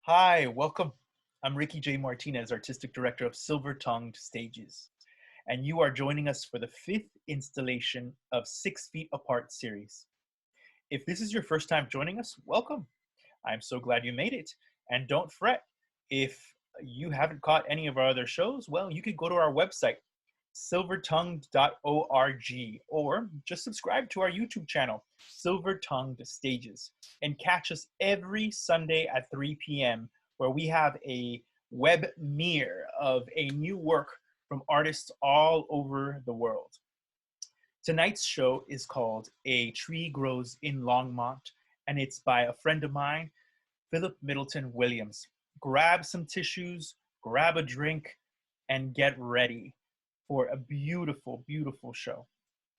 Hi, welcome. I'm Ricky J. Martinez, Artistic Director of Silver Tongued Stages, and you are joining us for the fifth installation of 6 Feet Apart series. If this is your first time joining us, welcome. I'm so glad you made it. And don't fret, if you haven't caught any of our other shows, well, you could go to our website, silvertongued.org, or just subscribe to our YouTube channel, Silver Tongued Stages, and catch us every Sunday at 3 p.m., where we have a web premiere of a new work from artists all over the world. Tonight's show is called A Tree Grows in Longmont, and it's by a friend of mine, Philip Middleton Williams. Grab some tissues, grab a drink, and get ready for a beautiful, beautiful show.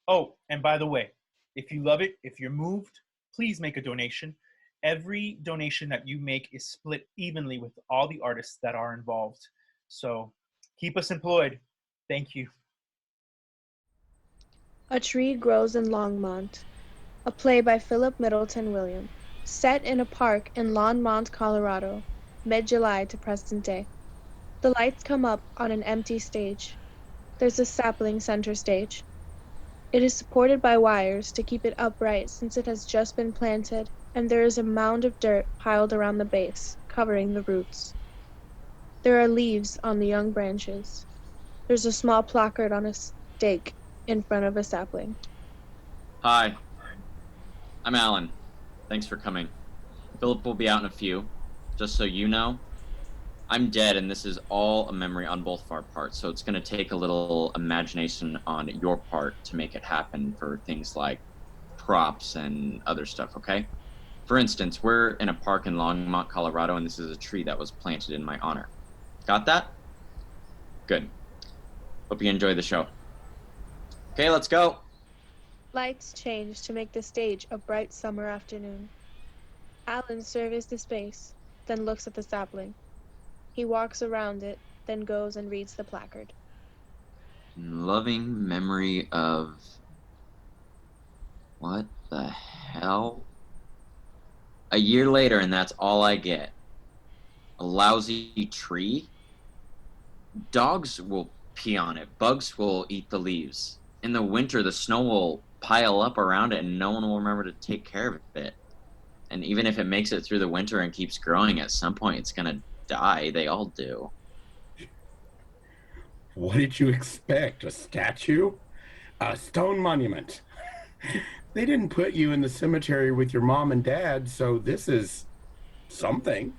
Oh, and by the way, if you love it, if you're moved, please make a donation. Every donation that you make is split evenly with all the artists that are involved. So keep us employed. Thank you. A Tree Grows in Longmont, a play by Philip Middleton Williams, set in a park in Longmont, Colorado, mid-July to present day. The lights come up on an empty stage. There's a sapling center stage. It is supported by wires to keep it upright since it has just been planted, and there is a mound of dirt piled around the base, covering the roots. There are leaves on the young branches. There's a small placard on a stake in front of a sapling. Hi, I'm Alan. Thanks for coming. Philip will be out in a few. Just so you know, I'm dead and this is all a memory on both of our parts, so it's going to take a little imagination on your part to make it happen for things like props and other stuff, okay? For instance, we're in a park in Longmont, Colorado, and this is a tree that was planted in my honor. Got that? Good. Hope you enjoy the show. Okay, let's go. Lights change to make the stage a bright summer afternoon. Alan surveys the space, then looks at the sapling. He walks around it, then goes and reads the placard. In loving memory of... What the hell? A year later, and that's all I get. A lousy tree? Dogs will pee on it. Bugs will eat the leaves. In the winter, the snow will pile up around it, and no one will remember to take care of it. And even if it makes it through the winter and keeps growing, at some point it's gonna die. They all do. What did you expect? A statue? A stone monument? They didn't put you in the cemetery with your mom and dad, so this is something.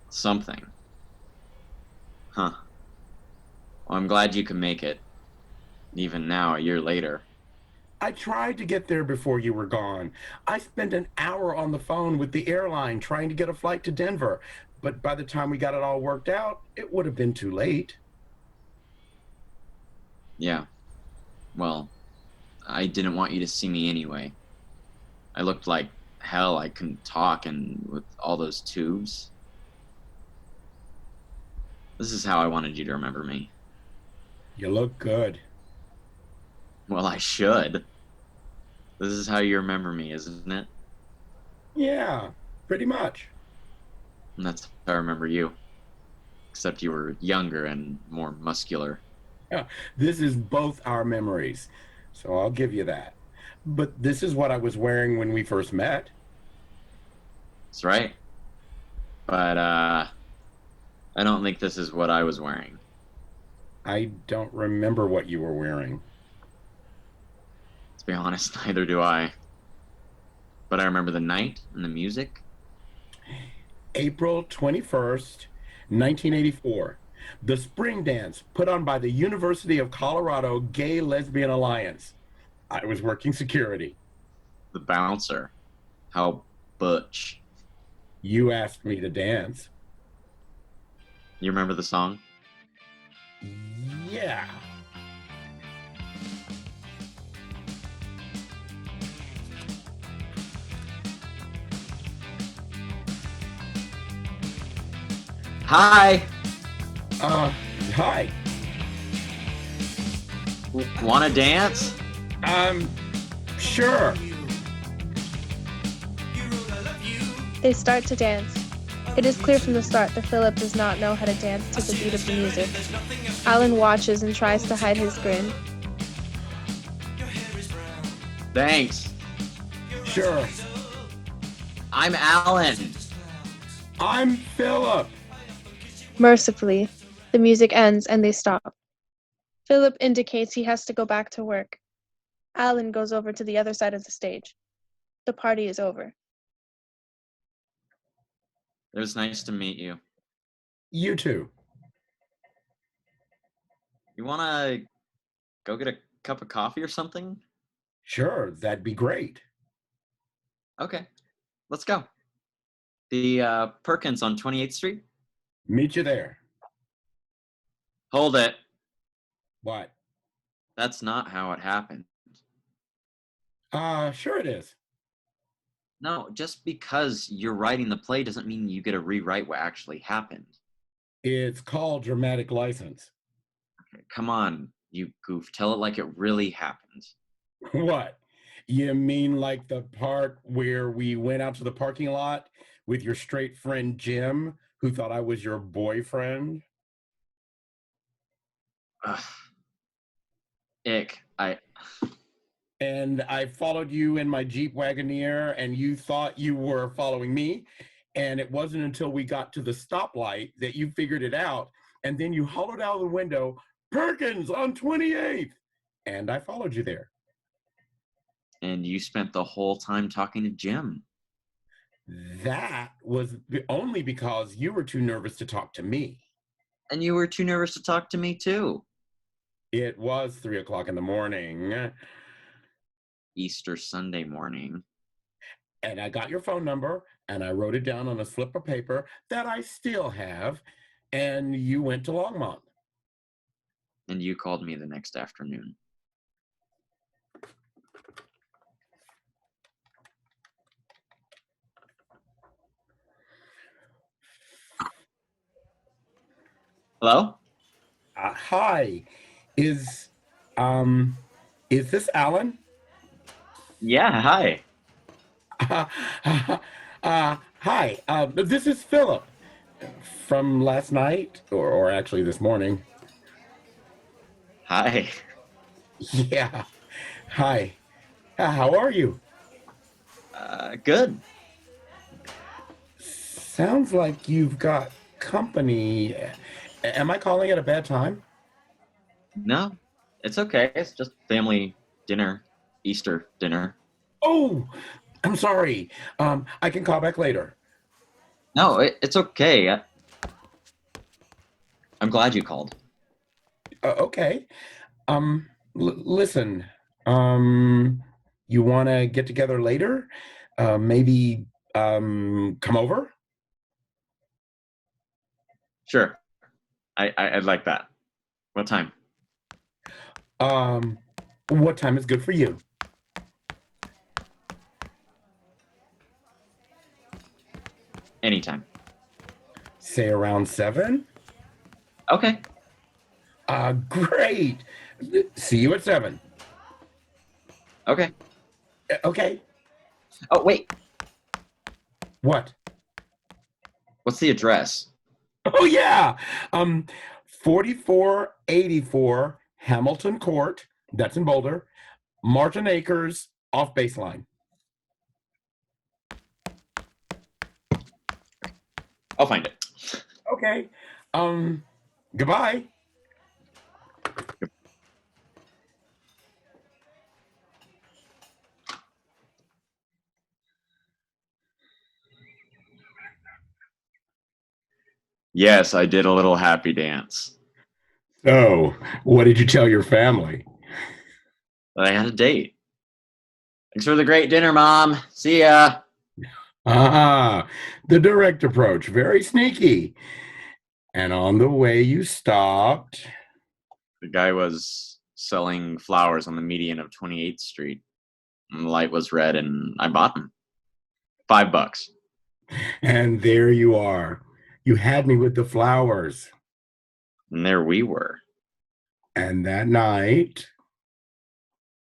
Something. Huh. Well, I'm glad you can make it. Even now, a year later. I tried to get there before you were gone. I spent an hour on the phone with the airline trying to get a flight to Denver, but by the time we got it all worked out, it would have been too late. Yeah. Well, I didn't want you to see me anyway. I looked like hell. I couldn't talk, and with all those tubes. This is how I wanted you to remember me. You look good. Well, I should. This is how you remember me, isn't it? Yeah, pretty much. And that's how I remember you. Except you were younger and more muscular. Yeah, this is both our memories, so I'll give you that. But this is what I was wearing when we first met. That's right. But, I don't think this is what I was wearing. I don't remember what you were wearing. To be honest, neither do I. But I remember the night and the music. April 21st, 1984. The spring dance put on by the University of Colorado Gay Lesbian Alliance. I was working security. The bouncer. How butch. You asked me to dance. You remember the song? Yeah. Hi! Hi. Wanna dance? Sure. They start to dance. It is clear from the start that Philip does not know how to dance to the beat of the music. Alan watches and tries to hide his grin. Thanks. Sure. I'm Alan. I'm Philip. Mercifully, the music ends and they stop. Philip indicates he has to go back to work. Alan goes over to the other side of the stage. The party is over. It was nice to meet you. You too. You wanna go get a cup of coffee or something? Sure, that'd be great. Okay, let's go. The Perkins on 28th Street? Meet you there. Hold it. What? That's not how it happened. Sure it is. No, just because you're writing the play doesn't mean you get to rewrite what actually happened. It's called dramatic license. Okay, come on, you goof. Tell it like it really happened. What? You mean like the part where we went out to the parking lot with your straight friend Jim, who thought I was your boyfriend? Ugh. Ick. And I followed you in my Jeep Wagoneer, and you thought you were following me. And it wasn't until we got to the stoplight that you figured it out. And then you hollered out of the window, "Perkins on 28th." And I followed you there. And you spent the whole time talking to Jim. That was only because you were too nervous to talk to me. And you were too nervous to talk to me too. It was 3 o'clock in the morning. Easter Sunday morning. And I got your phone number and I wrote it down on a slip of paper that I still have. And you went to Longmont. And you called me the next afternoon. Hello? Hi. Is this Alan? Yeah, hi. Hi. This is Philip from last night, or actually this morning. Hi. Yeah. Hi. How are you? Good. Sounds like you've got company. Am I calling at a bad time? No, it's okay. It's just family dinner, Easter dinner. Oh, I'm sorry. I can call back later. No, it's okay. I'm glad you called. Okay. Listen. You want to get together later? Maybe come over? Sure. I'd like that. What time? What time is good for you? Anytime. Say around 7? Okay. Great. See you at 7. Okay. Okay. Oh, wait. What? What's the address? Oh, yeah. 4484 Hamilton Court. That's in Boulder. Martin Acres off baseline. I'll find it. Okay. Goodbye. Yes, I did a little happy dance. So, what did you tell your family? I had a date. Thanks for the great dinner, Mom. See ya. Ah, the direct approach. Very sneaky. And on the way you stopped. The guy was selling flowers on the median of 28th Street. And the light was red, and I bought them. $5. And there you are. You had me with the flowers. And there we were. And that night.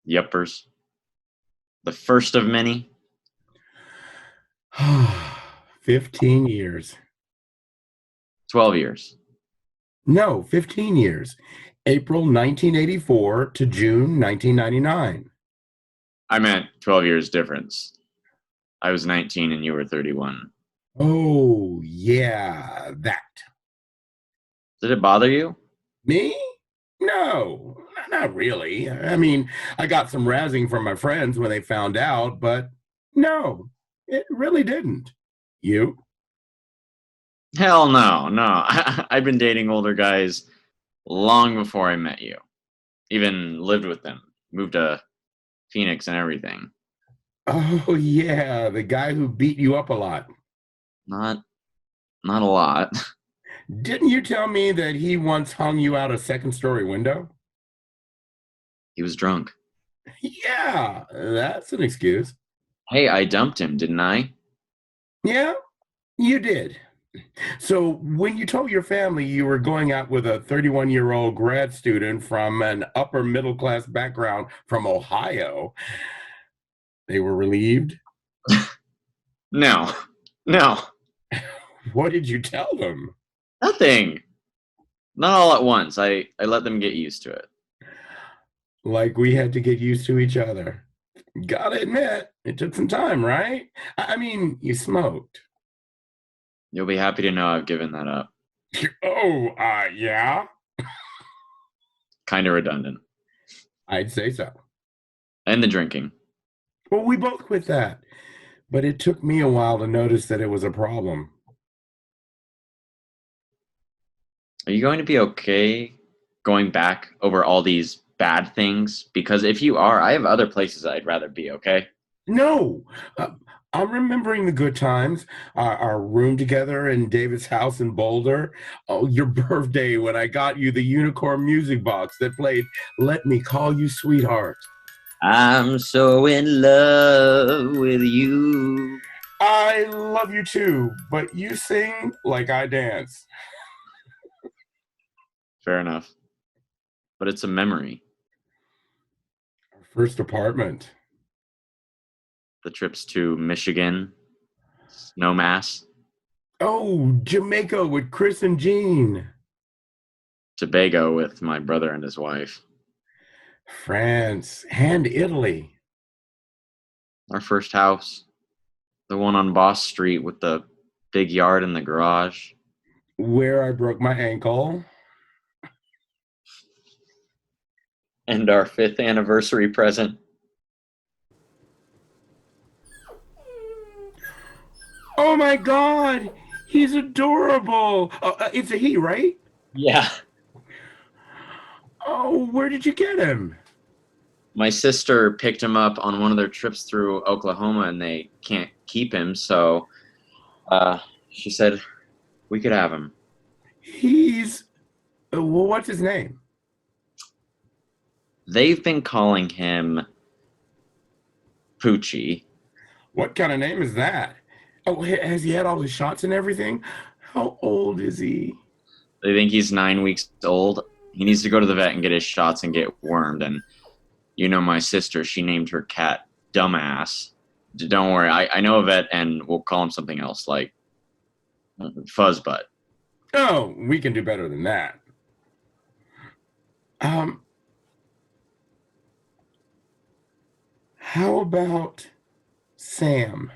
Yuppers. The first of many. 15 years. 12 years. No, 15 years. April 1984 to June 1999. I meant 12 years difference. I was 19 and you were 31. Oh, yeah, that. Did it bother you? Me? No, not really. I mean, I got some razzing from my friends when they found out, but no, it really didn't. You? Hell no, no. I've been dating older guys long before I met you. Even lived with them. Moved to Phoenix and everything. Oh, yeah, the guy who beat you up a lot. Not a lot. Didn't you tell me that he once hung you out a second-story window? He was drunk. Yeah, that's an excuse. Hey, I dumped him, didn't I? Yeah, you did. So when you told your family you were going out with a 31-year-old grad student from an upper middle class background from Ohio, they were relieved? No. No. What did you tell them? Nothing. Not all at once. I let them get used to it. Like we had to get used to each other. Gotta admit, it took some time, right? I mean, you smoked. You'll be happy to know I've given that up. Oh, yeah? Kind of redundant. I'd say so. And the drinking. Well, we both quit that. But it took me a while to notice that it was a problem. Are you going to be okay going back over all these bad things? Because if you are, I have other places I'd rather be, okay? No, I'm remembering the good times, our room together in David's house in Boulder. Oh, your birthday when I got you the unicorn music box that played Let Me Call You Sweetheart. I'm so in love with you. I love you too, but you sing like I dance. Fair enough. But it's a memory. Our first apartment. The trips to Michigan, Snowmass, Oh, Jamaica with Chris and Jean. Tobago with my brother and his wife. France and Italy. Our first house, the one on Boss Street with the big yard in the garage. Where I broke my ankle. And our 5th anniversary present. Oh my God, he's adorable. It's a he, right? Yeah. Oh, where did you get him? My sister picked him up on one of their trips through Oklahoma and they can't keep him, so she said we could have him. He's, well, what's his name? They've been calling him Poochie. What kind of name is that? Oh, has he had all his shots and everything? How old is he? They think he's 9 weeks old. He needs to go to the vet and get his shots and get wormed. And you know my sister, she named her cat Dumbass. Don't worry, I know a vet and we'll call him something else, like Fuzzbutt. Oh, we can do better than that. How about Sam?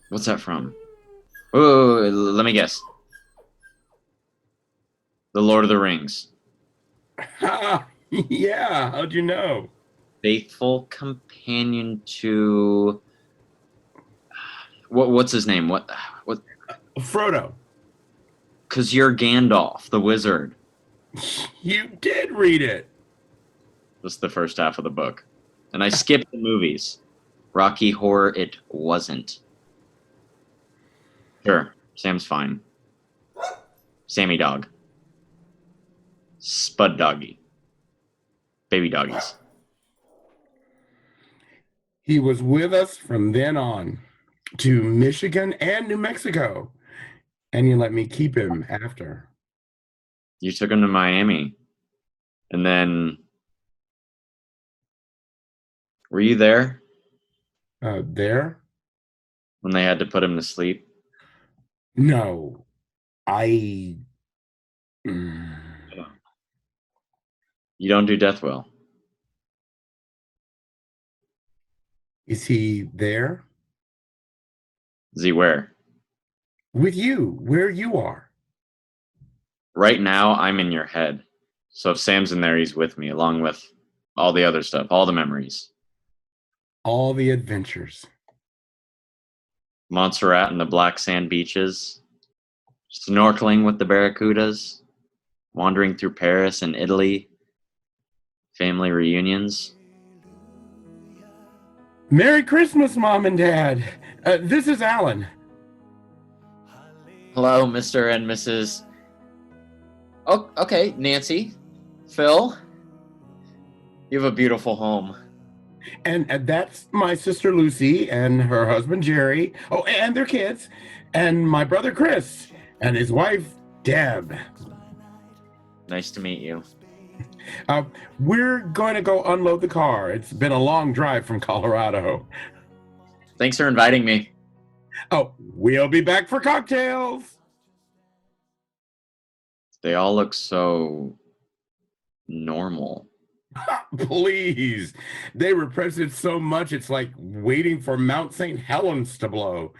What's that from? Oh, let me guess. The Lord of the Rings. Yeah, how'd you know? Faithful companion to what's his name? What? Frodo. 'Cause you're Gandalf, the wizard. You did read it. That's the first half of the book. And I skipped the movies. Rocky Horror, it wasn't. Sure, Sam's fine. Sammy dog. Spud doggy. Baby doggies. He was with us from then on to Michigan and New Mexico. And you let me keep him after. You took him to Miami. And then... Were you there? There? When they had to put him to sleep? No, I. mm, You don't do death well. Is he there? Z where? With you, where you are. Right now, I'm in your head. So if Sam's in there, he's with me, along with all the other stuff, all the memories. All the adventures. Montserrat and the black sand beaches, snorkeling with the barracudas, wandering through Paris and Italy, family reunions. Merry Christmas, Mom and Dad. This is Alan. Hello, Mr. and Mrs. Oh, okay, Nancy, Phil. You have a beautiful home. And that's my sister Lucy and her husband Jerry. Oh, and their kids. And my brother Chris and his wife Deb. Nice to meet you. We're going to go unload the car. It's been a long drive from Colorado. Thanks for inviting me. Oh, we'll be back for cocktails. They all look so normal. Please. They repress it so much it's like waiting for Mount St. Helens to blow.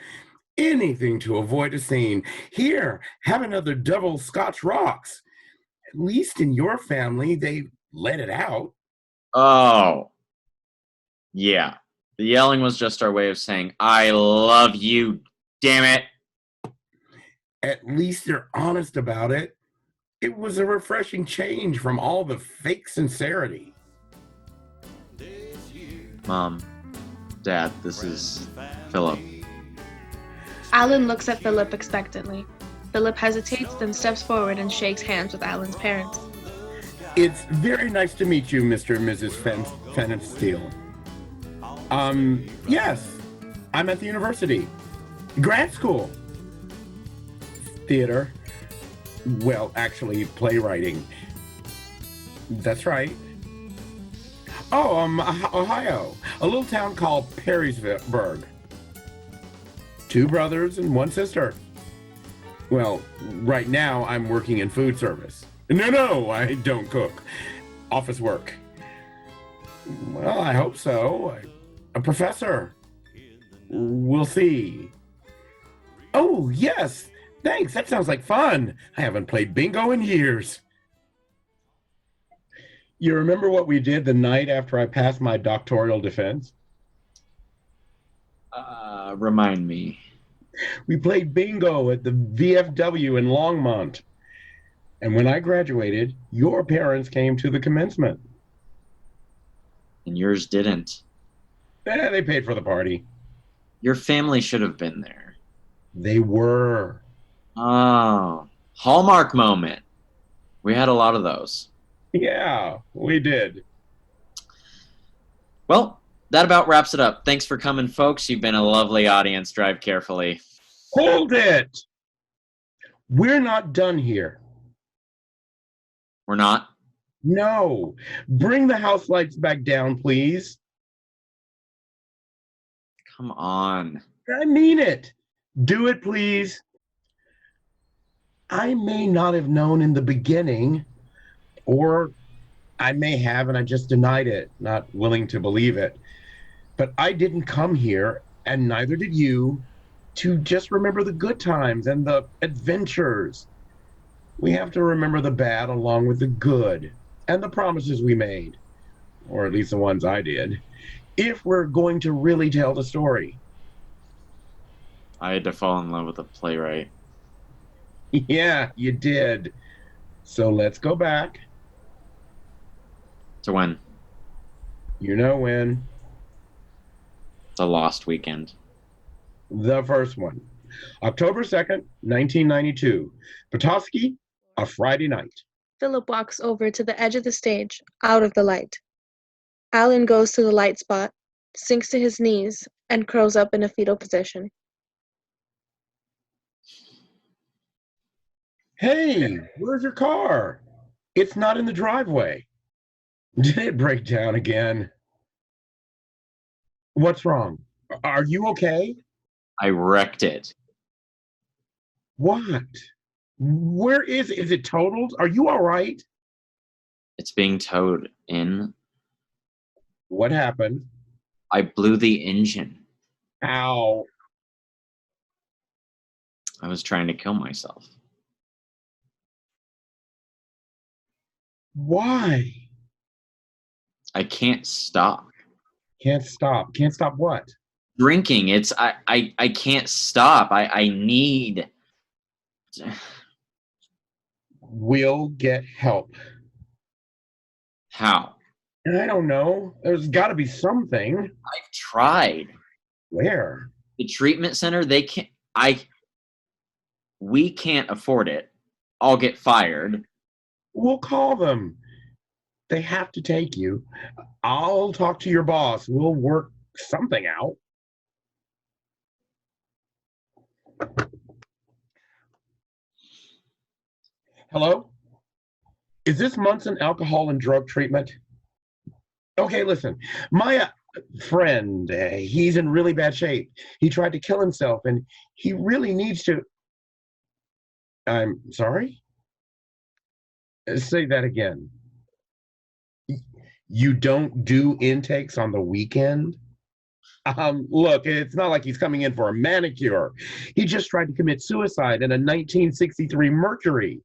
Anything to avoid a scene. Here, have another double Scotch rocks. At least in your family, they let it out. Oh, yeah. The yelling was just our way of saying, I love you, damn it. At least they're honest about it. It was a refreshing change from all the fake sincerity. Mom, Dad, this is Philip. Alan looks at Philip expectantly. Philip hesitates, then steps forward and shakes hands with Alan's parents. It's very nice to meet you, Mr. and Mrs. Fensteel. Yes, I'm at the university. Grad school. Theater. Well, actually, playwriting. That's right. Oh, Ohio. A little town called Perrysburg. 2 brothers and 1 sister. Well, right now I'm working in food service. No, I don't cook. Office work. Well, I hope so. A professor. We'll see. Oh, yes. Thanks. That sounds like fun. I haven't played bingo in years. You remember what we did the night after I passed my doctoral defense? Remind me. We played bingo at the VFW in Longmont. And when I graduated, your parents came to the commencement. And yours didn't. They paid for the party. Your family should have been there. They were. Oh, Hallmark moment. We had a lot of those. Yeah, we did. Well, that about wraps it up. Thanks for coming, folks. You've been a lovely audience. Drive carefully. Hold it! We're not done here. We're not? No. Bring the house lights back down, please. Come on. I mean it. Do it, please. I may not have known in the beginning, or I may have and I just denied it, not willing to believe it. But I didn't come here, and neither did you, to just remember the good times and the adventures. We have to remember the bad along with the good and the promises we made, or at least the ones I did, if we're going to really tell the story. I had to fall in love with a playwright. Yeah, you did. So let's go back. To when? You know when. The Lost Weekend. The first one. October 2nd, 1992. Petoskey, a Friday night. Philip walks over to the edge of the stage, out of the light. Alan goes to the light spot, sinks to his knees, and curls up in a fetal position. Hey, where's your car? It's not in the driveway. Did it break down again? What's wrong? Are you okay? I wrecked it. What? Where is it? Is it totaled? Are you all right? It's being towed in. What happened? I blew the engine. Ow. I was trying to kill myself. Why? I can't stop. Can't stop. Can't stop what? Drinking. I can't stop. I need. We'll get help. How? I don't know. There's got to be something. I've tried. Where? The treatment center, they can't. We can't afford it. I'll get fired. We'll call them. They have to take you. I'll talk to your boss. We'll work something out. Hello? Is this Munson Alcohol and Drug Treatment? Okay, listen. My friend, he's in really bad shape. He tried to kill himself, and he really needs to. I'm sorry? Say that again. You don't do intakes on the weekend? Look, it's not like he's coming in for a manicure. He just tried to commit suicide in a 1963 Mercury.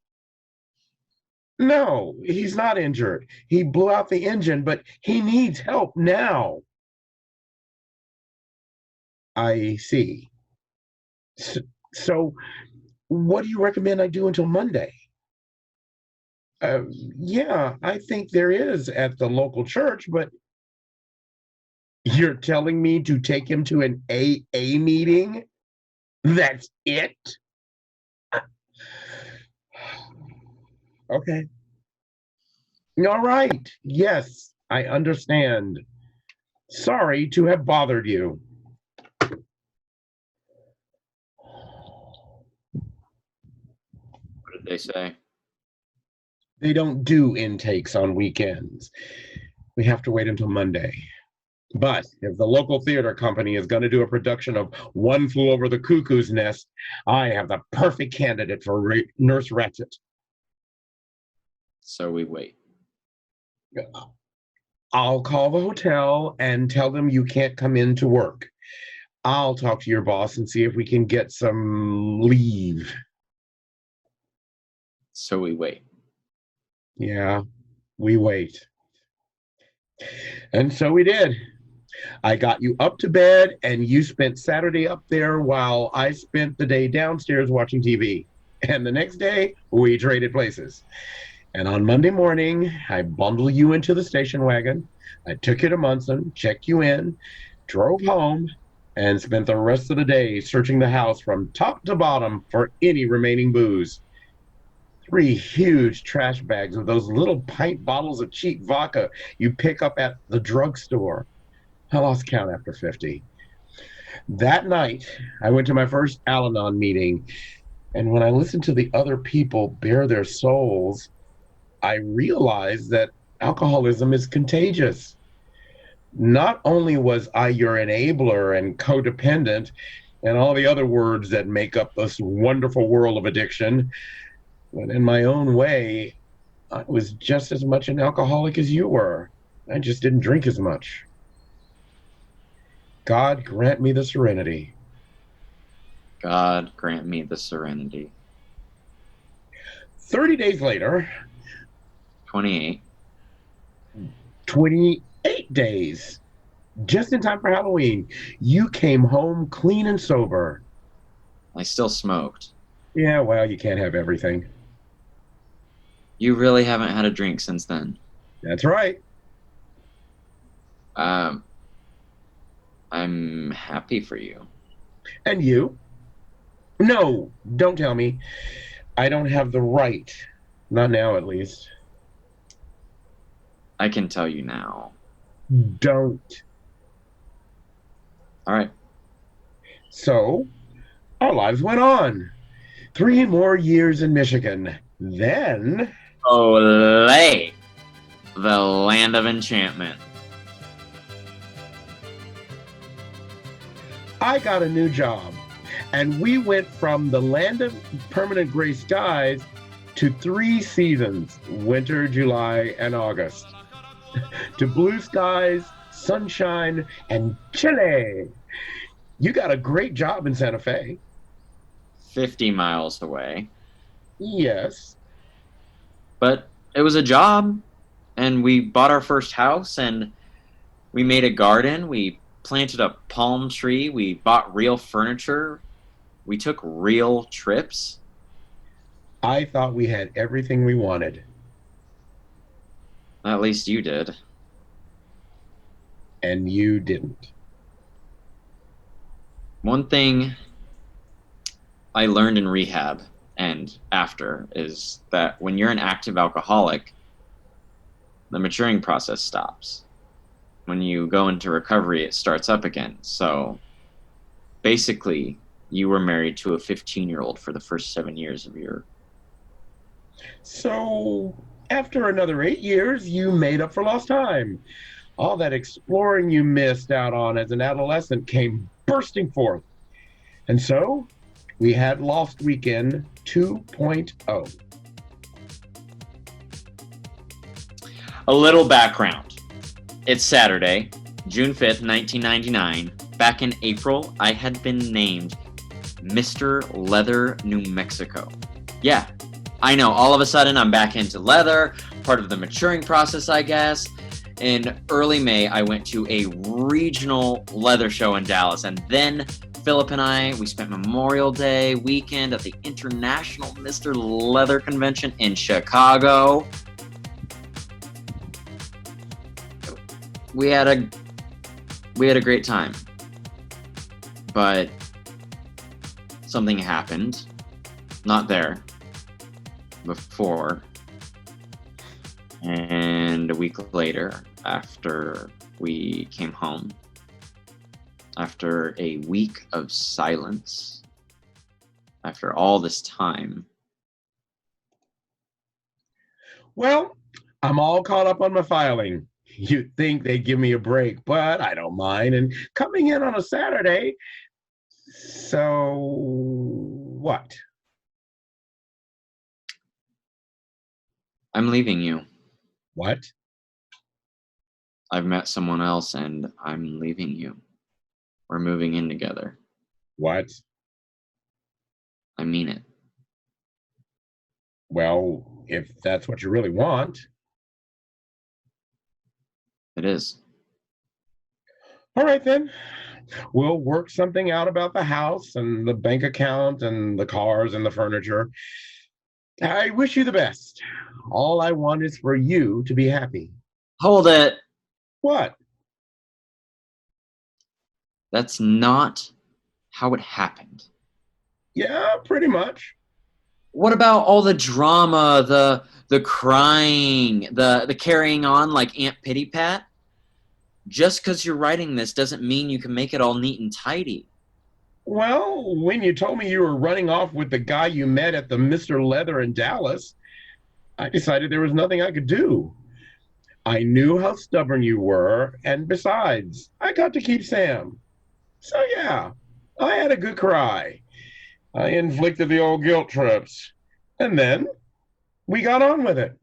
No, he's not injured. He blew out the engine, but he needs help now. I see. So what do you recommend I do until Monday? Yeah, I think there is at the local church, but you're telling me to take him to an AA meeting? That's it? Okay. All right. Yes, I understand. Sorry to have bothered you. What did they say? They don't do intakes on weekends. We have to wait until Monday. But if the local theater company is going to do a production of One Flew Over the Cuckoo's Nest, I have the perfect candidate for Nurse Ratchet. So we wait. I'll call the hotel and tell them you can't come in to work. I'll talk to your boss and see if we can get some leave. So we wait. Yeah, we wait. And so we did. I got you up to bed, and you spent Saturday up there while I spent the day downstairs watching TV. And the next day, we traded places. And on Monday morning, I bundled you into the station wagon. I took you to Munson, checked you in, drove home, and spent the rest of the day searching the house from top to bottom for any remaining booze. 3 huge trash bags of those little pint bottles of cheap vodka you pick up at the drugstore. I lost count after 50. That night, I went to my first Al-Anon meeting, and when I listened to the other people bare their souls, I realized that alcoholism is contagious. Not only was I your enabler and codependent and all the other words that make up this wonderful world of addiction, but in my own way, I was just as much an alcoholic as you were. I just didn't drink as much. God grant me the serenity. God grant me the serenity. 30 days later, 28. 28 days, just in time for Halloween, you came home clean and sober. I still smoked. Yeah, well, you can't have everything. You really haven't had a drink since then. That's right. I'm happy for you. And you? No, don't tell me. I don't have the right. Not now, at least. I can tell you now. Don't. All right. So, our lives went on. 3 more years in Michigan. Then... Olay! The land of enchantment. I got a new job And we went from the land of permanent gray skies to 3 seasons, winter, July, and August, to blue skies, sunshine, and chile. You got a great job in Santa Fe. 50 miles away. Yes. But it was a job, and we bought our first house, and we made a garden. We planted a palm tree. We bought real furniture. We took real trips. I thought we had everything we wanted. At least you did. And you didn't. One thing I learned in rehab and after is that when you're an active alcoholic, the maturing process stops. When you go into recovery, it starts up again. So basically, you were married to a 15-year-old for the first 7 years of your... So, after another 8 years, you made up for lost time. All that exploring you missed out on as an adolescent came bursting forth. And so, we had Lost Weekend 2.0. A little background. It's Saturday, June 5th, 1999. Back in April, I had been named Mr. Leather, New Mexico. Yeah, I know, all of a sudden I'm back into leather, part of the maturing process, I guess. In early May, I went to a regional leather show in Dallas, and then Philip and I, we spent Memorial Day weekend at the International Mr. Leather Convention in Chicago. We had a great time, but something happened. Not there. Before. And a week later, after we came home, after a week of silence, after all this time. Well, I'm all caught up on my filing. You'd think they'd give me a break, but I don't mind. And coming in on a Saturday, so what? I'm leaving you. What? I've met someone else and I'm leaving you. We're moving in together. What? I mean it. Well, if that's what you really want. It is. All right, then. We'll work something out about the house and the bank account and the cars and the furniture. I wish you the best. All I want is for you to be happy. Hold it. What? That's not how it happened. Yeah, pretty much. What about all the drama, the crying, the carrying on like Aunt Pity Pat? Just because you're writing this doesn't mean you can make it all neat and tidy. Well, when you told me you were running off with the guy you met at the Mr. Leather in Dallas, I decided there was nothing I could do. I knew how stubborn you were, and besides, I got to keep Sam. So yeah, I had a good cry. I inflicted the old guilt trips. And then we got on with it.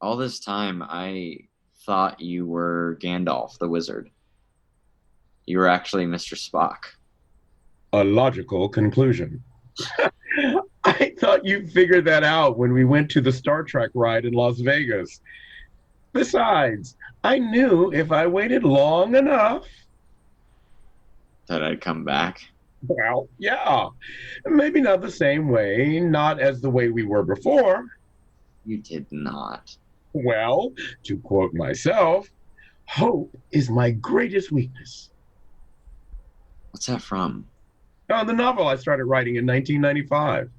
All this time, I thought you were Gandalf the wizard. You were actually Mr. Spock. A logical conclusion. I thought you figured that out when we went to the Star Trek ride in Las Vegas. Besides, I knew if I waited long enough, That I'd come back. well, yeah, maybe not the same way, not as the way we were before. You did not. Well, to quote myself, hope is my greatest weakness. What's that from? Oh, the novel I started writing in 1995.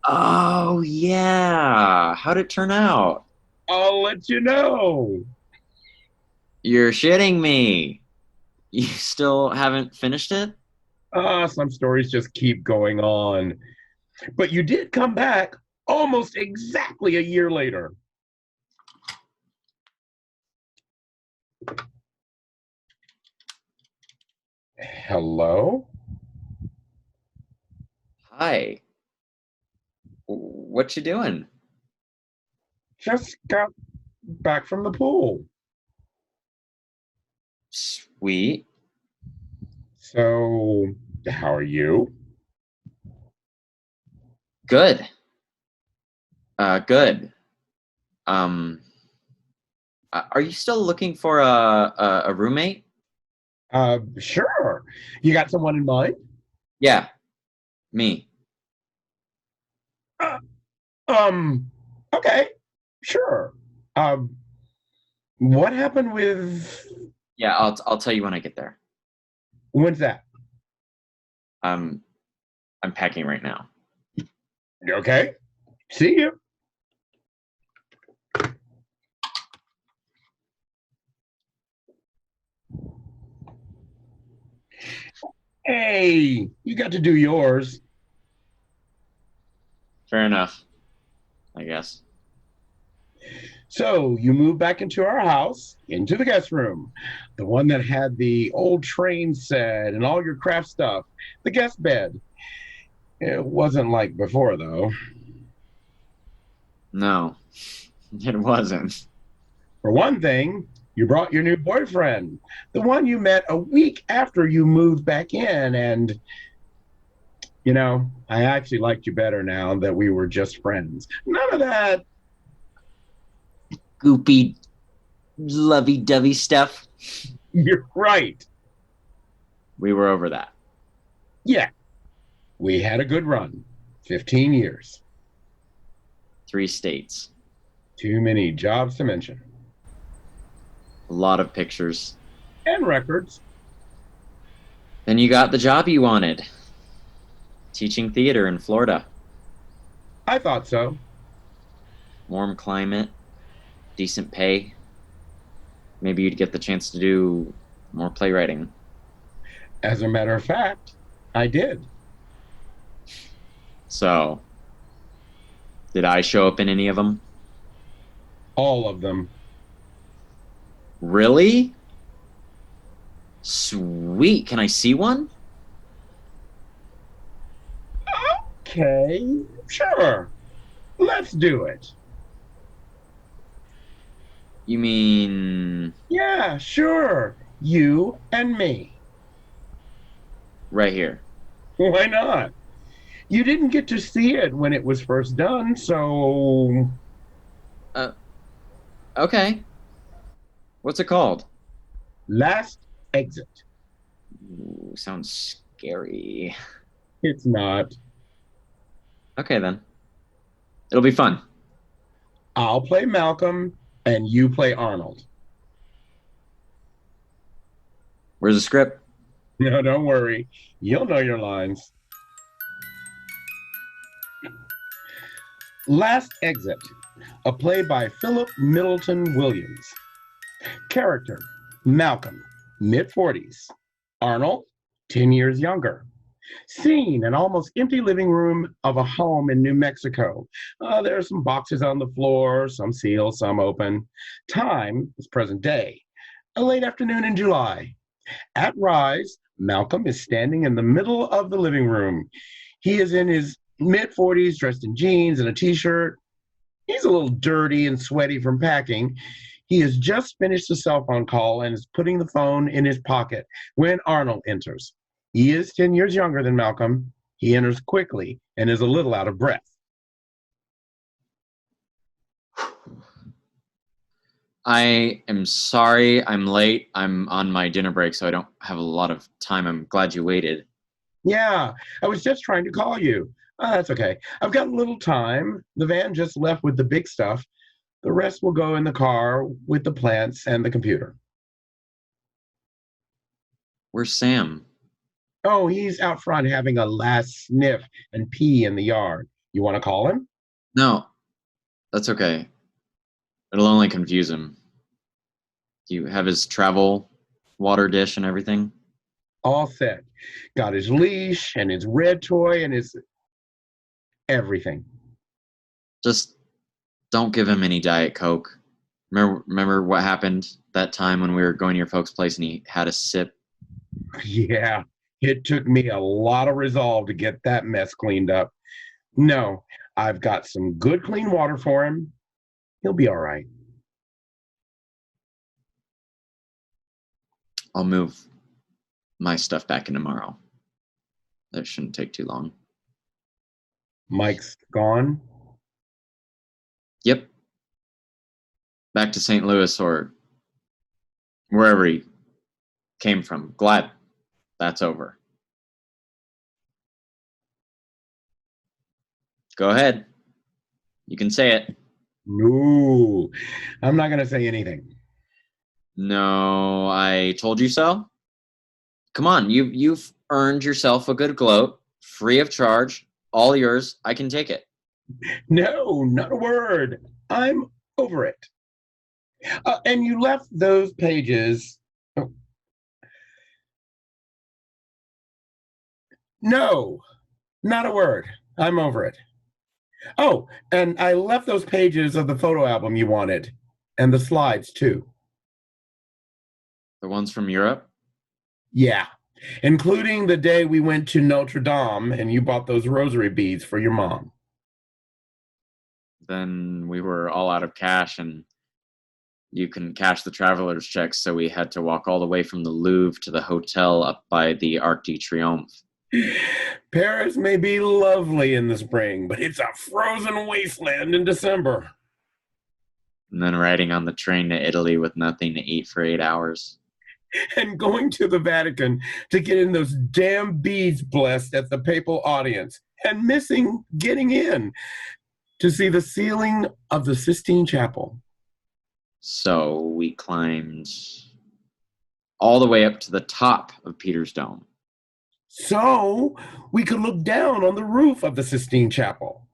Oh, yeah. How'd it turn out? I'll let you know. You're shitting me. You still haven't finished it? Some stories just keep going on. But you did come back almost exactly a year later. Hello? Hi. What you doing? Just got back from the pool. Sweet. So, how are you? Good. Good. Um, are you still looking for a roommate? Sure. You got someone in mind? Yeah, me. Uh, um, okay, sure. Um, what happened with, Yeah, I'll tell you when I get there. when's that? I'm packing right now. Okay, see you. Hey, you got to do yours. Fair enough, I guess. So you moved back into our house, into the guest room, the one that had the old train set and all your craft stuff, the guest bed. It wasn't like before, though. No, it wasn't. For one thing, you brought your new boyfriend, the one you met a week after you moved back in. And, I actually liked you better now that we were just friends. None of that. Goopy, lovey-dovey stuff. You're right. We were over that. Yeah, we had a good run. 15 years. 3 states. Too many jobs to mention. A lot of pictures. And records. Then you got the job you wanted. Teaching theater in Florida. I thought so. Warm climate, decent pay. Maybe you'd get the chance to do more playwriting. As a matter of fact, I did. So, did I show up in any of them? All of them. Really? Sweet. Can I see one? Okay, sure. Let's do it. You mean Yeah, sure. You and me. right here? Why not? You didn't get to see it when it was first done, so Okay. What's it called? last exit. Ooh, sounds scary. It's not. Okay then. It'll be fun. I'll play Malcolm and you play Arnold. Where's the script? No, don't worry. You'll know your lines. Last Exit, a play by Philip Middleton Williams. Character, Malcolm, mid 40s. Arnold, 10 years younger. Scene, an almost empty living room of a home in New Mexico. There are some boxes on the floor, some sealed, some open. Time is present day, a late afternoon in July. At Rise, Malcolm is standing in the middle of the living room. He is in his mid 40s, dressed in jeans and a t shirt. He's a little dirty and sweaty from packing. He has just finished a cell phone call and is putting the phone in his pocket when Arnold enters. He is 10 years younger than Malcolm. He enters quickly and is a little out of breath. I am sorry I'm late. I'm on my dinner break, so I don't have a lot of time. I'm glad you waited. Yeah, I was just trying to call you. That's okay. I've got a little time. The van just left with the big stuff. The rest will go in the car with the plants and the computer. Where's Sam? Oh, he's out front having a last sniff and pee in the yard. You want to call him? No, that's okay. It'll only confuse him. Do you have his travel water dish and everything? All set. Got his leash and his red toy and his everything. Just don't give him any Diet Coke. Remember what happened that time when we were going to your folks' place and he had a sip? Yeah, it took me a lot of resolve to get that mess cleaned up. No, I've got some good clean water for him. He'll be all right. I'll move my stuff back in tomorrow. That shouldn't take too long. Mike's gone. Yep. Back to St. Louis or wherever he came from. Glad that's over. Go ahead. You can say it. No, I'm not going to say anything. No, I told you so. Come on, you've earned yourself a good gloat, free of charge, all yours. I can take it. No, not a word. I'm over it. And you left those pages. Oh. No, not a word. I'm over it. Oh, and I left those pages of the photo album you wanted, and the slides too. The ones from Europe? Yeah, including the day we went to Notre Dame and you bought those rosary beads for your mom. Then we were all out of cash and you couldn't cash the traveler's checks, so we had to walk all the way from the Louvre to the hotel up by the Arc de Triomphe. Paris may be lovely in the spring, but it's a frozen wasteland in December. And then riding on the train to Italy with nothing to eat for 8 hours. And going to the Vatican to get in those damn beads blessed at the papal audience, and missing getting in to see the ceiling of the Sistine Chapel. So we climbed all the way up to the top of Peter's Dome. So we could look down on the roof of the Sistine Chapel.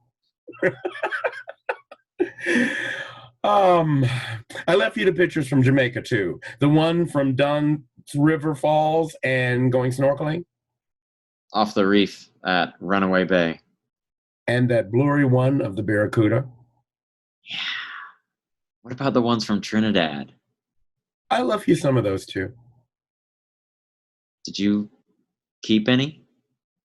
I left you the pictures from Jamaica too. The one from Dunn's River Falls and going snorkeling. Off the reef at Runaway Bay. And that blurry one of the Barracuda. Yeah. What about the ones from Trinidad? I left you some of those too. Did you keep any?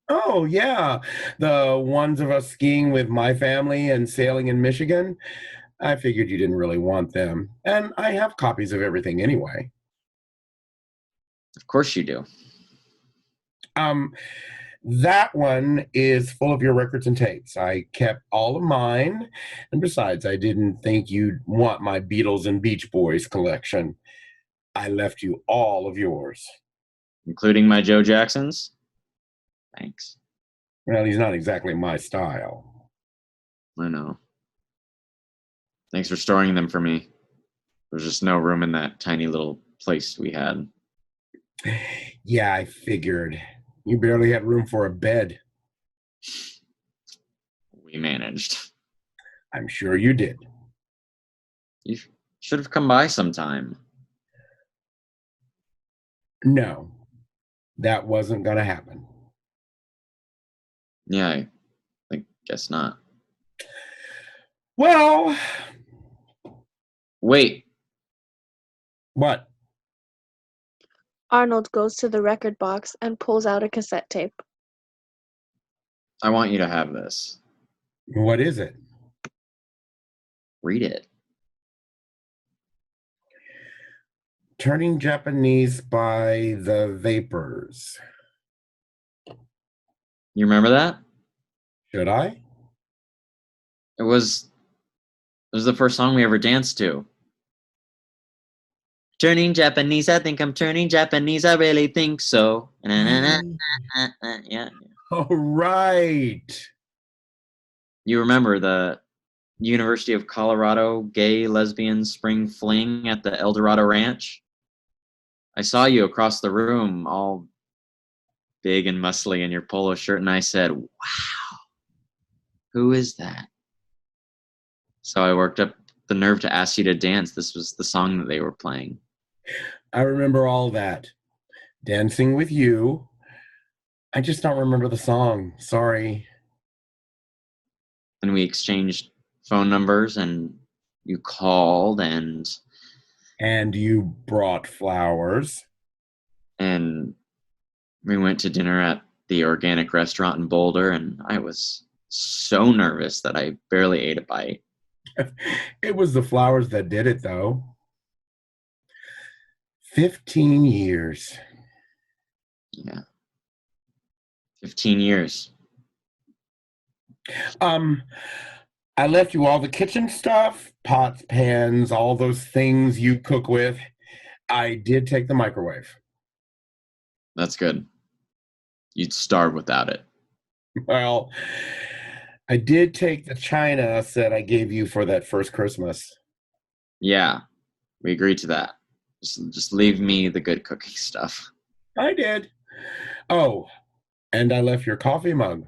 Oh, yeah. The ones of us skiing with my family and sailing in Michigan. I figured you didn't really want them. And I have copies of everything anyway. Of course you do. That one is full of your records and tapes. I kept all of mine. And besides, I didn't think you'd want my Beatles and Beach Boys collection. I left you all of yours. Including my Joe Jacksons? Thanks. Well, he's not exactly my style. I know. Thanks for storing them for me. There's just no room in that tiny little place we had. Yeah, I figured. You barely had room for a bed. We managed. I'm sure you did. You should have come by sometime. No, that wasn't going to happen. Yeah, I guess not. Well... Wait. What? Arnold goes to the record box and pulls out a cassette tape. I want you to have this. What is it? Read it. Turning Japanese by the Vapors. You remember that? Should I? It was the first song we ever danced to. Turning Japanese, I think I'm turning Japanese, I really think so. Yeah. Oh, right. You remember the University of Colorado gay lesbian spring fling at the El Dorado Ranch? I saw you across the room, all big and muscly in your polo shirt, and I said, wow, who is that? So I worked up the nerve to ask you to dance. This was the song that they were playing. I remember all that. Dancing with you. I just don't remember the song. Sorry. And we exchanged phone numbers, and you called, and you brought flowers. And We went to dinner at the organic restaurant in Boulder, and I was so nervous that I barely ate a bite. It was the flowers that did it, though. 15 years. Yeah. 15 years. I left you all the kitchen stuff, pots, pans, all those things you cook with. I did take the microwave. That's good. You'd starve without it. Well, I did take the china set I gave you for that first Christmas. Yeah, we agreed to that. Just leave me the good cooking stuff. I did. Oh, and I left your coffee mug.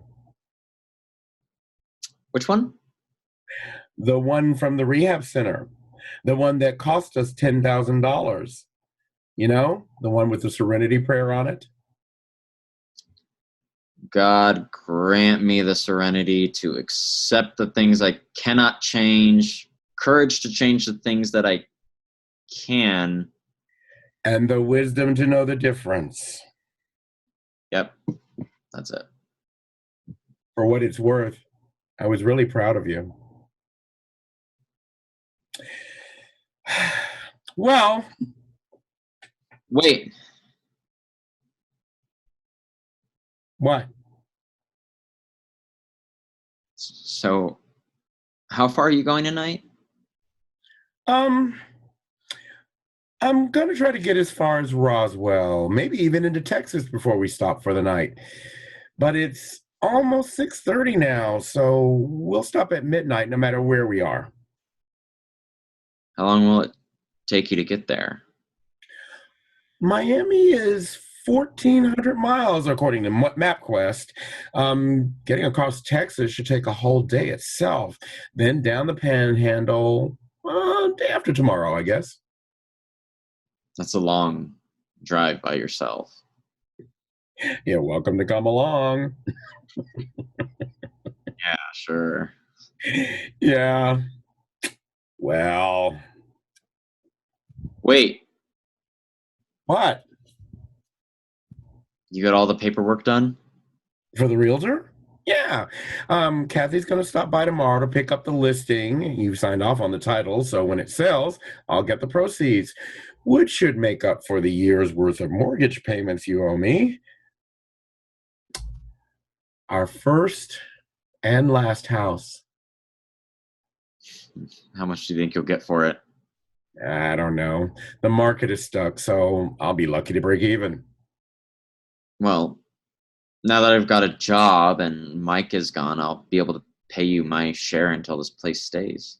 Which one? The one from the rehab center. The one that cost us $10,000. You know, the one with the serenity prayer on it. God grant me the serenity to accept the things I cannot change, courage to change the things that I can. And the wisdom to know the difference. Yep, that's it. For what it's worth, I was really proud of you. Well, Wait, what? so how far are you going tonight? I'm gonna try to get as far as Roswell, maybe even into Texas before we stop for the night. But it's almost 6:30 now, so we'll stop at midnight no matter where we are. How long will it take you to get there? Miami is 1,400 miles according to MapQuest. Getting across Texas should take a whole day itself. Then down the Panhandle, day after tomorrow, I guess. That's a long drive by yourself. You're welcome to come along. Yeah, sure. Yeah. Well, Wait, what? you got all the paperwork done? For the realtor? Yeah. Kathy's going to stop by tomorrow to pick up the listing. You've signed off on the title, so when it sells, I'll get the proceeds, which should make up for the year's worth of mortgage payments you owe me. Our first and last house. How much do you think you'll get for it? I don't know. The market is stuck, so I'll be lucky to break even. Well, now that I've got a job and Mike is gone, I'll be able to pay you my share until this place stays.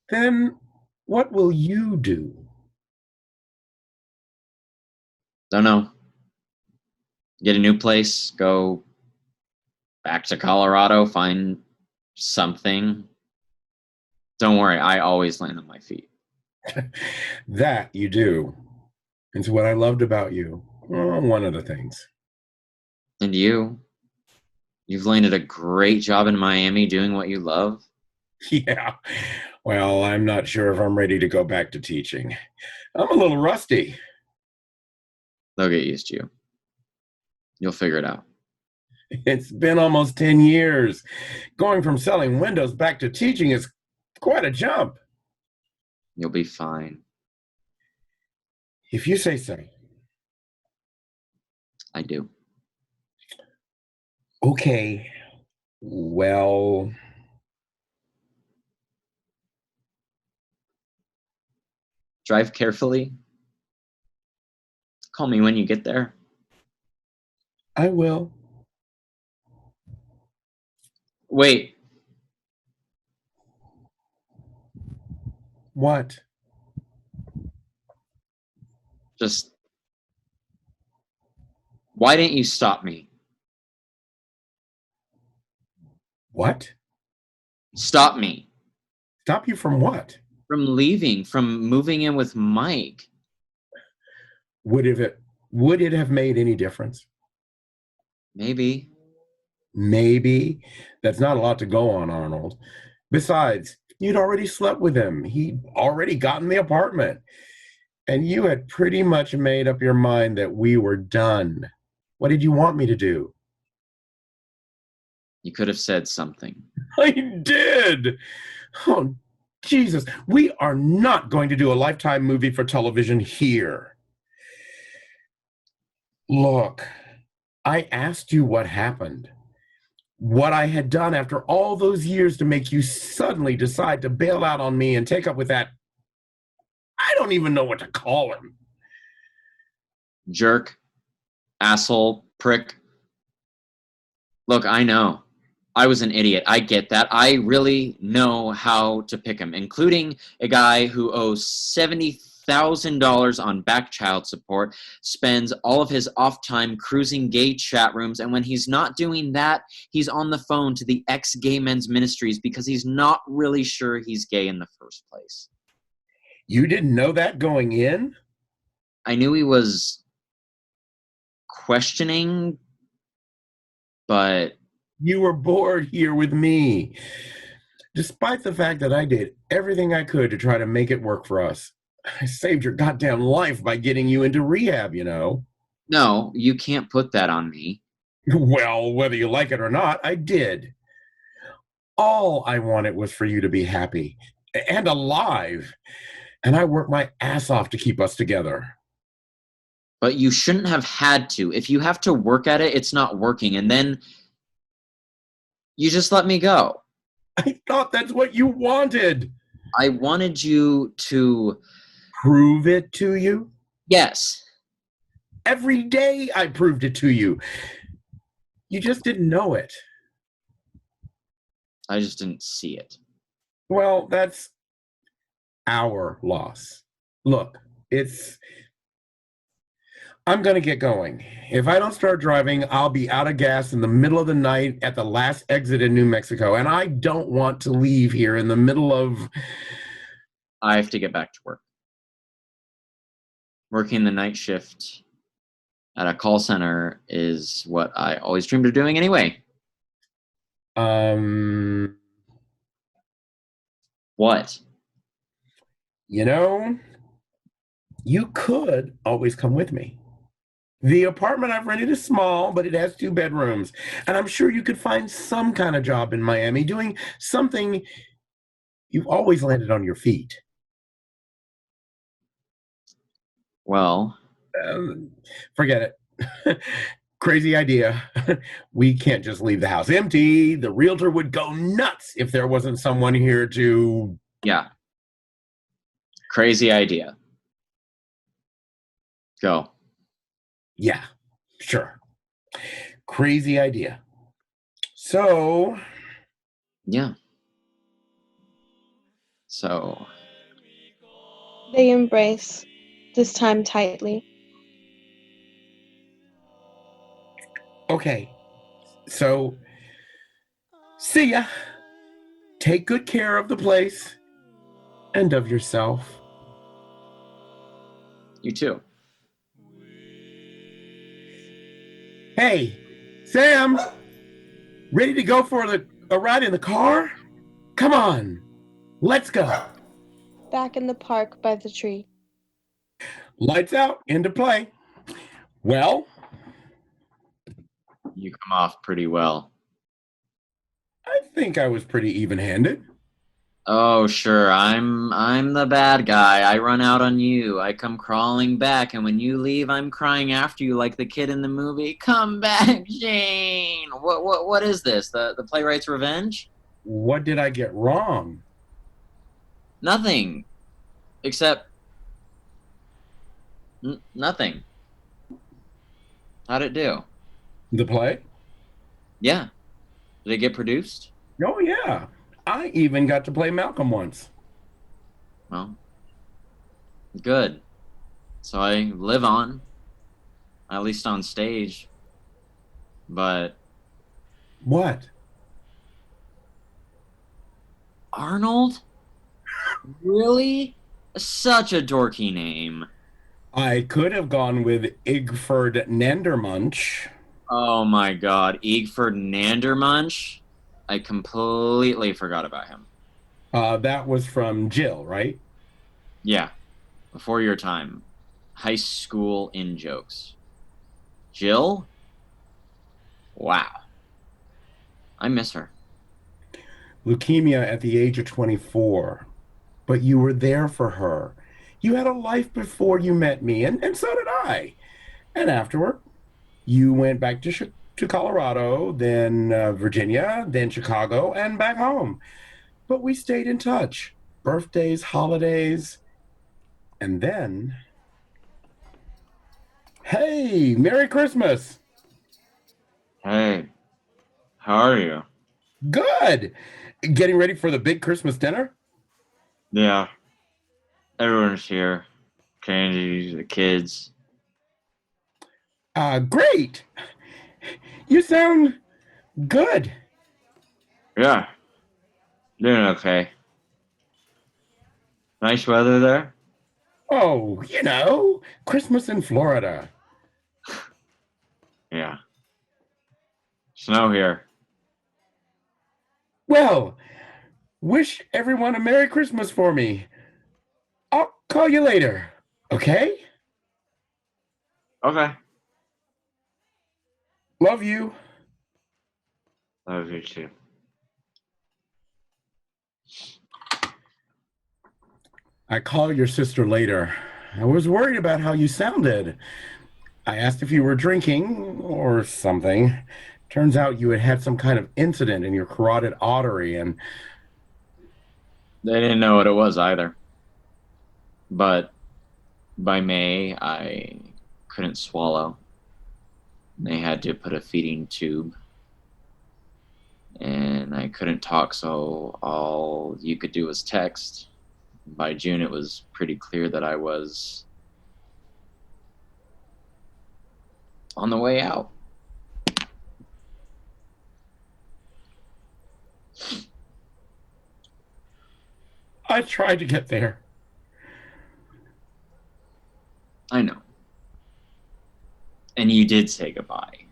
Then what will you do? Don't know. Get a new place, go back to Colorado, find something. Don't worry, I always land on my feet. That you do. It's what I loved about you. Well, one of the things. And you've landed a great job in Miami doing what you love. Yeah. Well, I'm not sure if I'm ready to go back to teaching. I'm a little rusty. They'll get used to you. You'll figure it out. It's been almost 10 years. Going from selling windows back to teaching is quite a jump. You'll be fine. If you say so. I do. Okay. Well, Drive carefully. Call me when you get there. I will. Wait, What? just why didn't you stop me? What? Stop me Stop you from what? from leaving, from moving in with Mike. Would it have made any difference? Maybe. Maybe. That's not a lot to go on, Arnold. Besides, you'd already slept with him. He'd already gotten the apartment. And you had pretty much made up your mind that we were done. What did you want me to do? You could have said something. I did. Oh, Jesus. We are not going to do a Lifetime movie for television here. Look, I asked you what happened. What I had done after all those years to make you suddenly decide to bail out on me and take up with that. I don't even know what to call him. Jerk. Asshole. Prick. Look, I know. I was an idiot. I get that. I really know how to pick him, including a guy who owes $70,000 on back child support, spends all of his off time cruising gay chat rooms, and when he's not doing that, he's on the phone to the ex-gay men's ministries because he's not really sure he's gay in the first place. You didn't know that going in? I knew he was questioning, but... You were bored here with me. Despite the fact that I did everything I could to try to make it work for us. I saved your goddamn life by getting you into rehab, you know. No, you can't put that on me. Well, whether you like it or not, I did. All I wanted was for you to be happy and alive. And I worked my ass off to keep us together. But you shouldn't have had to. If you have to work at it, it's not working. And then you just let me go. I thought that's what you wanted. I wanted you to... Prove it to you? Yes. Every day I proved it to you. You just didn't know it. I just didn't see it. Well, that's our loss. Look, I'm going to get going. If I don't start driving, I'll be out of gas in the middle of the night at the last exit in New Mexico, and I don't want to leave here in the middle of... I have to get back to work. Working the night shift at a call center is what I always dreamed of doing anyway. What? You know, you could always come with me. The apartment I've rented is small, but it has 2 bedrooms. And I'm sure you could find some kind of job in Miami doing something. You've always landed on your feet. Well... forget it. Crazy idea. We can't just leave the house empty. The realtor would go nuts if there wasn't someone here to... Yeah. Crazy idea. Go. Yeah, sure. Crazy idea. So... Yeah. So... They embrace, this time tightly. Okay. So, see ya. Take good care of the place and of yourself. You too. Hey, Sam, ready to go for a ride in the car? Come on, let's go. Back in the park by the tree. Lights out, into play. Well, You come off pretty well. I think I was pretty even-handed. Oh, sure. I'm the bad guy. I run out on you. I come crawling back, and when you leave, I'm crying after you like the kid in the movie. Come back, Jane. What is this? The playwright's revenge? What did I get wrong? Nothing. Except nothing. How'd it do? The play? Yeah. Did it get produced? Oh, yeah. I even got to play Malcolm once. Well, good. So I live on, at least on stage. But What? Arnold? Really? Such a dorky name. I could have gone with Igford Nandermunch. Oh my god, Igford Nandermunch? I completely forgot about him. That was from Jill, right? Yeah. Before your time. High school in-jokes. Jill? Wow. I miss her. Leukemia at the age of 24. But you were there for her. You had a life before you met me, and so did I. And afterward, you went back to Colorado, then Virginia, then Chicago, and back home. But we stayed in touch. Birthdays, holidays, and then... Hey, Merry Christmas! Hey, how are you? Good! Getting ready for the big Christmas dinner? Yeah, everyone's here. Candy, the kids. Great! You sound good. Yeah, doing okay. Nice weather there? Oh, Christmas in Florida. Yeah. Snow here. Well, wish everyone a Merry Christmas for me. I'll call you later, okay? Okay. Love you. Love you too. I called your sister later. I was worried about how you sounded. I asked if you were drinking or something. Turns out you had had some kind of incident in your carotid artery, and They didn't know what it was either. But by May, I couldn't swallow. They had to put a feeding tube. And I couldn't talk, so all you could do was text. By June, it was pretty clear that I was on the way out. I tried to get there. I know. And you did say goodbye.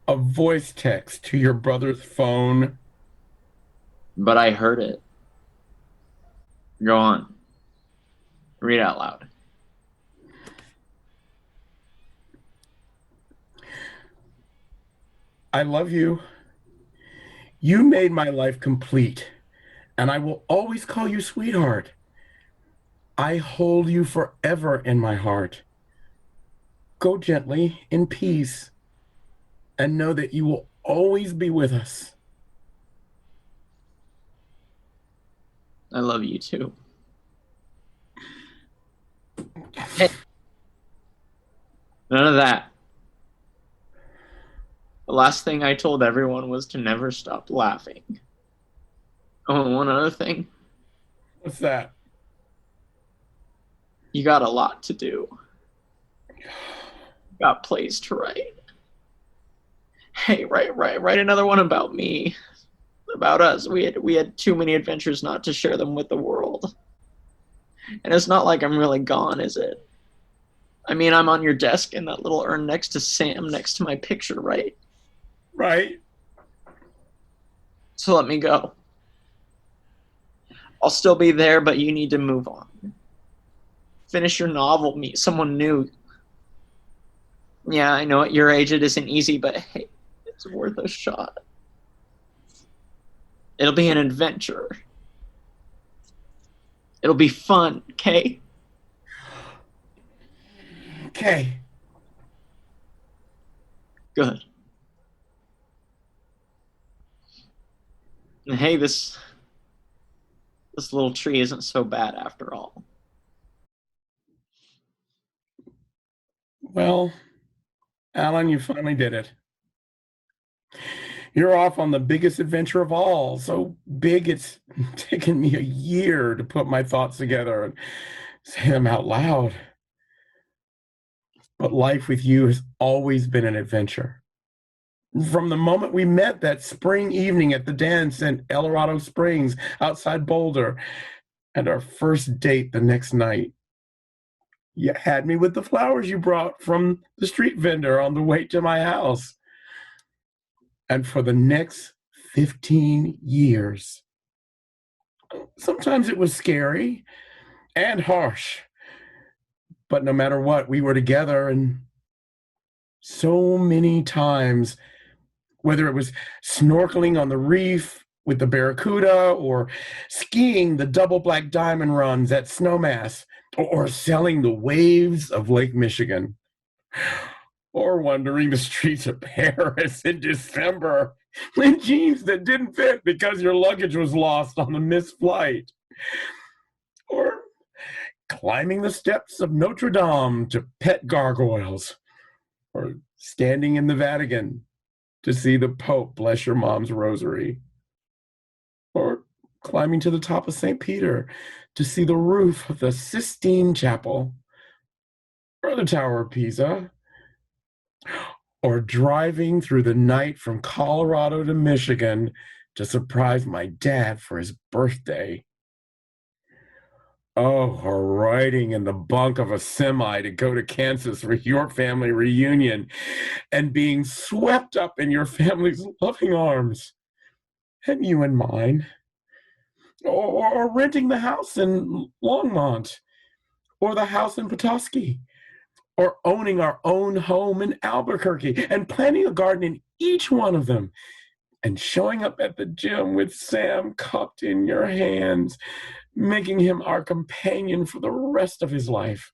A voice text to your brother's phone. But I heard it. Go on. Read out loud. I love you. You made my life complete, and I will always call you sweetheart. I hold you forever in my heart. Go gently, in peace, and know that you will always be with us. I love you too. Hey. None of that. The last thing I told everyone was to never stop laughing. Oh, and one other thing. What's that? You got a lot to do. Got plays to write. Hey, write another one about me. About us. We had too many adventures not to share them with the world. And it's not like I'm really gone, is it? I mean, I'm on your desk in that little urn next to Sam, next to my picture, right? Right. So let me go. I'll still be there, but you need to move on. Finish your novel, meet someone new. Yeah, I know at your age it isn't easy, but hey, it's worth a shot. It'll be an adventure. It'll be fun, okay? Okay. Good. And hey, this little tree isn't so bad after all. Well, Alan, you finally did it. You're off on the biggest adventure of all. So big, it's taken me a year to put my thoughts together and say them out loud. But life with you has always been an adventure. From the moment we met that spring evening at the dance in El Dorado Springs outside Boulder, and our first date the next night. You had me with the flowers you brought from the street vendor on the way to my house. And for the next 15 years, sometimes it was scary, and harsh. But no matter what, we were together, and so many times, whether it was snorkeling on the reef with the Barracuda or skiing the double black diamond runs at Snowmass or sailing the waves of Lake Michigan or wandering the streets of Paris in December in jeans that didn't fit because your luggage was lost on a missed flight, or climbing the steps of Notre Dame to pet gargoyles, or standing in the Vatican to see the Pope bless your mom's rosary, or climbing to the top of St. Peter to see the roof of the Sistine Chapel, or the Tower of Pisa, or driving through the night from Colorado to Michigan to surprise my dad for his birthday. Oh, or riding in the bunk of a semi to go to Kansas for your family reunion and being swept up in your family's loving arms, and you in mine. Or renting the house in Longmont, or the house in Petoskey, or owning our own home in Albuquerque and planting a garden in each one of them, and showing up at the gym with Sam cupped in your hands, making him our companion for the rest of his life.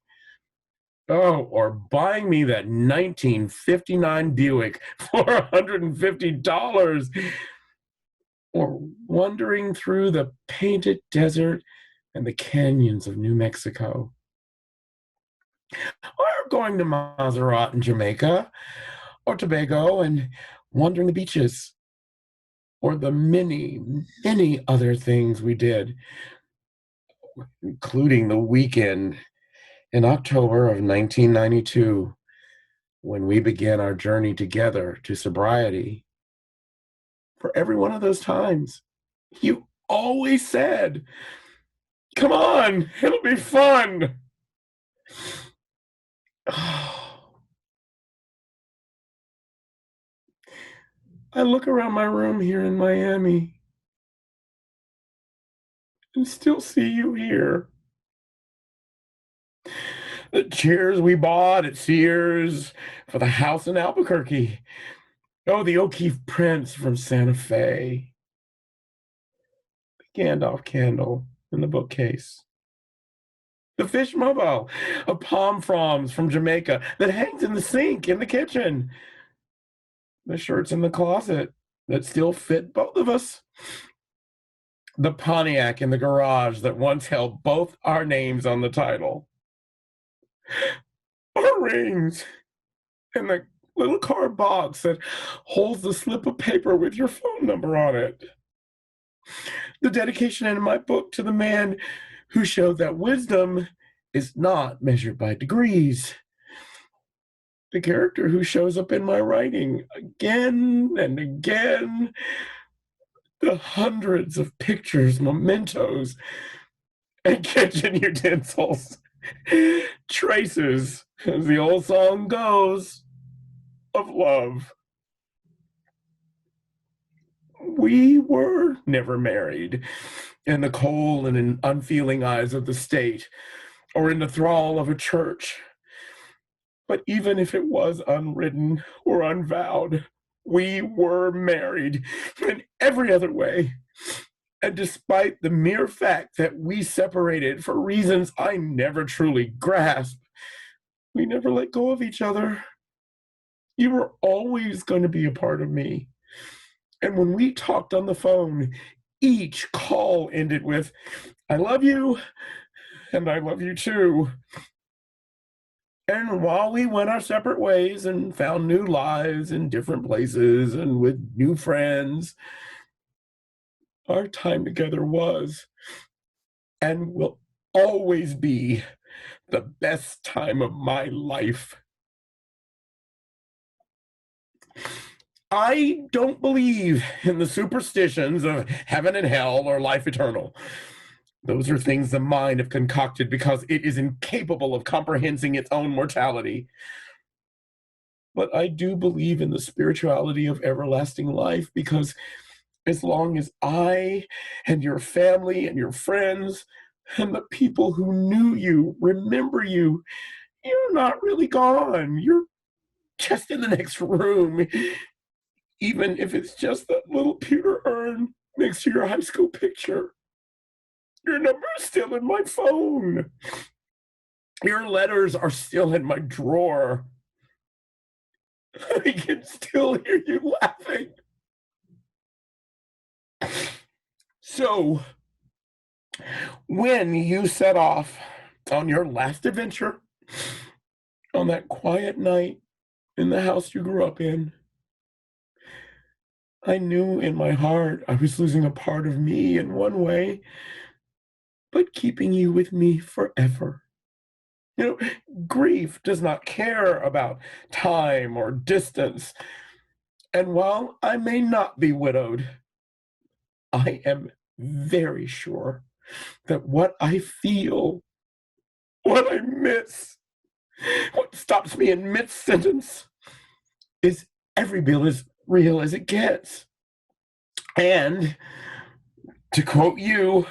Oh, or buying me that 1959 Buick for $150, or wandering through the painted desert and the canyons of New Mexico, or going to Montserrat in Jamaica, or Tobago and wandering the beaches, or the many, many other things we did, including the weekend in October of 1992, when we began our journey together to sobriety. For every one of those times, you always said, "Come on, it'll be fun." I look around my room here in Miami and still see you here. The chairs we bought at Sears for the house in Albuquerque. Oh, the O'Keefe prints from Santa Fe. The Gandalf candle in the bookcase. The fish mobile of palm fronds from Jamaica that hangs in the sink in the kitchen. The shirts in the closet that still fit both of us. The Pontiac in the garage that once held both our names on the title. Our rings and the little card box that holds the slip of paper with your phone number on it. The dedication in my book to the man who showed that wisdom is not measured by degrees. The character who shows up in my writing again and again. The hundreds of pictures, mementos, and kitchen utensils. Traces, as the old song goes, of love. We were never married in the cold and unfeeling eyes of the state or in the thrall of a church. But even if it was unwritten or unvowed, we were married in every other way. And despite the mere fact that we separated for reasons I never truly grasped, we never let go of each other. You were always going to be a part of me. And when we talked on the phone, each call ended with, "I love you, and I love you too." And while we went our separate ways and found new lives in different places and with new friends, our time together was and will always be the best time of my life. I don't believe in the superstitions of heaven and hell or life eternal. Those are things the mind have concocted because it is incapable of comprehending its own mortality. But I do believe in the spirituality of everlasting life, because as long as I and your family and your friends And the people who knew you remember you. You're not really gone. You're just in the next room. Even if it's just that little pewter urn next to your high school picture. Your number's still in my phone. Your letters are still in my drawer. I can still hear you laughing. So, when you set off on your last adventure, on that quiet night in the house you grew up in, I knew in my heart I was losing a part of me in one way, but keeping you with me forever. You know, grief does not care about time or distance. And while I may not be widowed, I am very sure that what I feel, what I miss, what stops me in mid-sentence is every bit as real as it gets. And to quote you,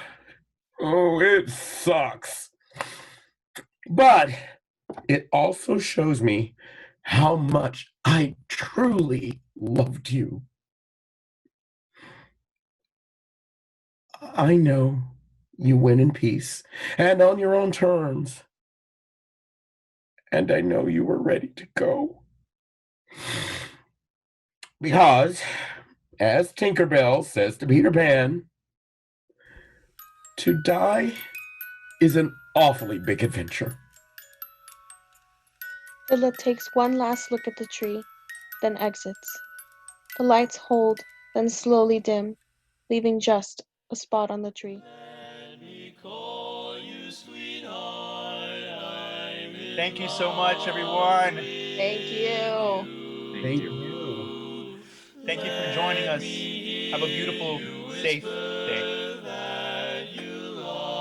oh, it sucks. But it also shows me how much I truly loved you. I know you went in peace and on your own terms. And I know you were ready to go. Because, as Tinkerbell says to Peter Pan, to die is an awfully big adventure. Philip takes one last look at the tree, then exits. The lights hold, then slowly dim, leaving just a spot on the tree. Thank you so much, everyone. Thank you. Thank you. Thank you for joining us. Have a beautiful, safe day.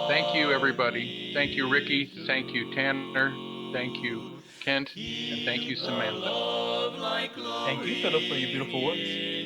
Thank you, everybody. Thank you, Ricky. Thank you, Tanner. Thank you, Kent. And thank you, Samantha. Thank you, Philip, for your beautiful words.